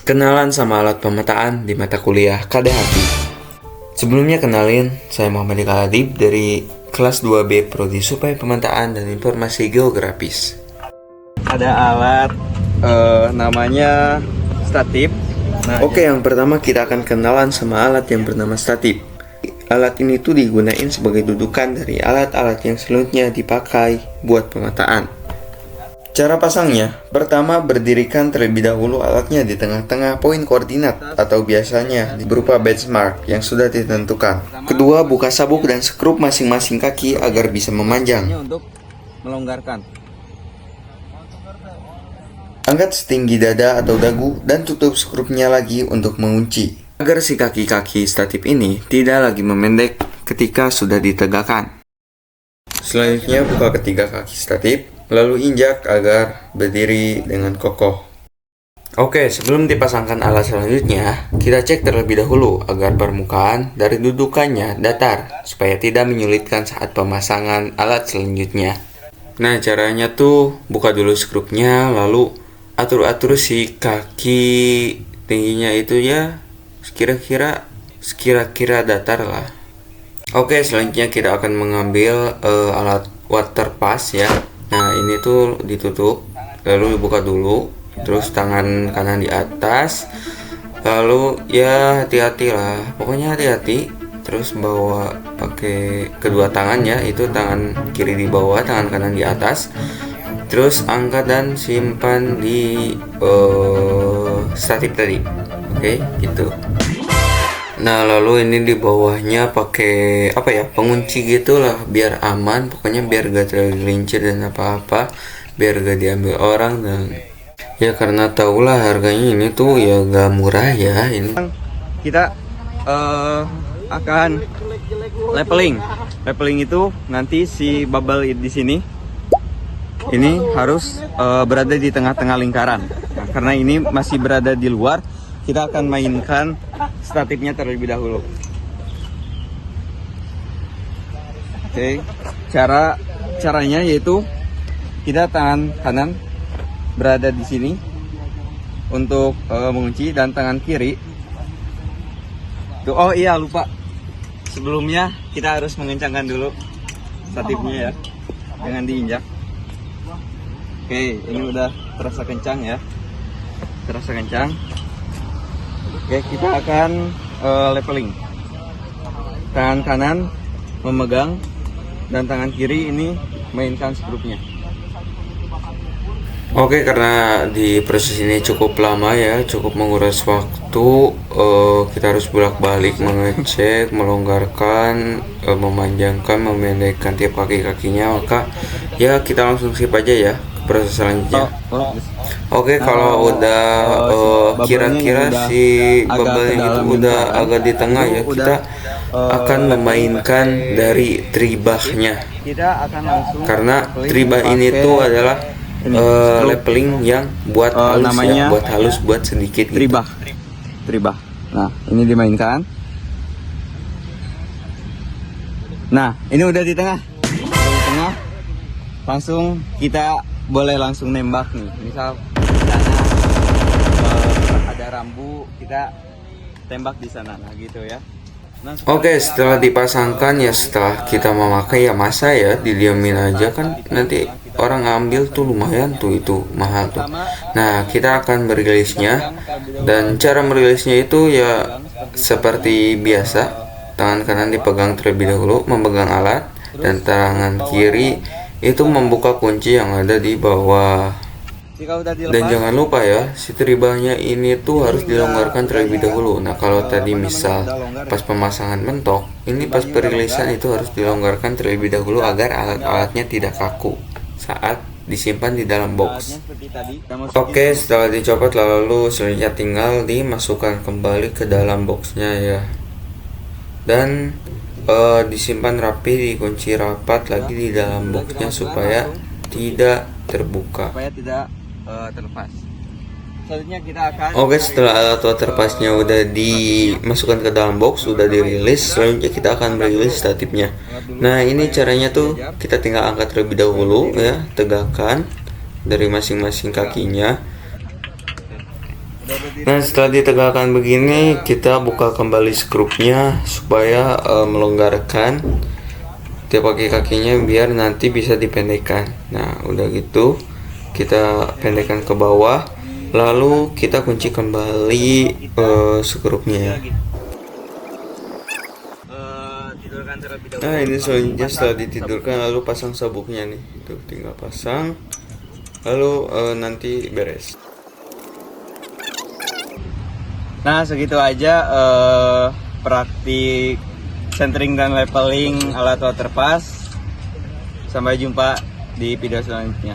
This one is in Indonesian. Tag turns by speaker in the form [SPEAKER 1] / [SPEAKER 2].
[SPEAKER 1] Kenalan sama alat pemetaan di mata kuliah KDHP. Sebelumnya kenalin, saya Muhammad Ika Adib dari kelas 2B Prodi Supai Pemetaan dan Informasi Geografis.
[SPEAKER 2] Ada alat namanya statip.
[SPEAKER 1] Oke, yang pertama kita akan kenalan sama alat yang bernama statip. Alat ini tuh digunain sebagai dudukan dari alat-alat yang selanjutnya dipakai buat pemetaan. Cara pasangnya, pertama berdirikan terlebih dahulu alatnya di tengah-tengah poin koordinat atau biasanya berupa benchmark yang sudah ditentukan. Kedua, buka sabuk dan skrup masing-masing kaki agar bisa memanjang.
[SPEAKER 2] Untuk melonggarkan.
[SPEAKER 1] Angkat setinggi dada atau dagu dan tutup skrupnya lagi untuk mengunci, agar si kaki-kaki statip ini tidak lagi memendek ketika sudah ditegakkan. Selanjutnya buka ketiga kaki statip, lalu injak agar berdiri dengan kokoh. Oke, sebelum dipasangkan alat selanjutnya, kita cek terlebih dahulu agar permukaan dari dudukannya datar, supaya tidak menyulitkan saat pemasangan alat selanjutnya. Nah, caranya tuh buka dulu skrupnya, lalu atur-atur si kaki tingginya itu ya sekira-kira datar lah. Oke, selanjutnya kita akan mengambil alat water pass ya. Nah, ini tuh ditutup, lalu dibuka dulu, terus tangan kanan di atas, lalu ya hati-hati lah, pokoknya hati-hati. Terus bawa pakai kedua tangan ya, itu tangan kiri di bawah, tangan kanan di atas. Terus angkat dan simpan di statip tadi. Oke, gitu. Nah, lalu ini di bawahnya pakai pengunci gitulah biar aman, pokoknya biar gak tergelincir dan apa-apa, biar gak diambil orang. Dan ya karena tahulah harganya ini tuh ya gak murah ya. Ini
[SPEAKER 2] Kita akan leveling itu nanti si bubble di sini ini harus berada di tengah-tengah lingkaran. Nah, karena ini masih berada di luar, kita akan mainkan statipnya terlebih dahulu. Oke, caranya yaitu kita tangan kanan berada di sini untuk mengunci, dan tangan kiri tuh, oh iya lupa, sebelumnya kita harus mengencangkan dulu statipnya ya, jangan diinjak. Oke, ini udah terasa kencang ya, terasa kencang. Oke, kita akan leveling. Tangan kanan memegang dan tangan kiri ini mainkan skrupnya.
[SPEAKER 1] Oke, karena di proses ini cukup lama ya, cukup menguras waktu, kita harus bolak-balik mengecek, melonggarkan, memanjangkan, memendekkan tiap kaki-kakinya. Maka ya kita langsung skip aja ya ke proses selanjutnya. Oke, kalau udah kira-kira si bubble itu udah agak di tengah ya, kita akan memainkan dari tribahnya.
[SPEAKER 2] Kita akan langsung
[SPEAKER 1] Karena tribah ini tuh adalah leveling yang buat halus
[SPEAKER 2] namanya
[SPEAKER 1] ya, buat halus, buat sedikit gitu.
[SPEAKER 2] Tribah. Nah, ini dimainkan. Nah, ini udah di tengah. Di tengah. Langsung kita boleh langsung nembak nih. Misal ada rambu, kita tembak di sana. Nah, gitu ya. Nah,
[SPEAKER 1] Oke, setelah dipasangkan ya, setelah kita memakai ya, masa ya didiamin aja, kan nanti orang ngambil tuh lumayan tuh, itu mahal tuh. Nah, kita akan merilisnya, dan cara merilisnya itu ya seperti biasa, tangan kanan dipegang terlebih dahulu memegang alat, dan tangan kiri itu membuka kunci yang ada di bawah. Dan jangan lupa ya, si tribahnya ini tuh harus dilonggarkan terlebih dahulu. Nah, kalau tadi misal pas pemasangan mentok, ini pas perilisan itu harus dilonggarkan terlebih dahulu agar alat-alatnya tidak kaku saat disimpan di dalam box. Oke, setelah dicopot lalu selanjutnya tinggal dimasukkan kembali ke dalam boxnya ya, dan disimpan rapi, dikunci rapat lagi di dalam boxnya supaya tidak terbuka.
[SPEAKER 2] Supaya tidak terlepas. Selanjutnya kita akan
[SPEAKER 1] Setelah alat water pass-nya udah dimasukkan ke dalam box, sudah dirilis, selanjutnya kita akan merilis statipnya. Nah, ini caranya tuh kita tinggal angkat terlebih dahulu ya, tegakkan dari masing-masing kakinya. Nah, setelah ditegakkan begini, kita buka kembali skrupnya supaya melonggarkan tiap kaki-kakinya biar nanti bisa dipendekkan. Nah, udah gitu kita pendekkan ke bawah, lalu kita kunci kembali skrupnya. Nah, ini selanjutnya setelah ditidurkan lalu pasang sabuknya nih. Tuh, tinggal pasang. Lalu nanti beres.
[SPEAKER 2] Nah, segitu aja praktik centering dan leveling alat waterpass. Sampai jumpa di video selanjutnya.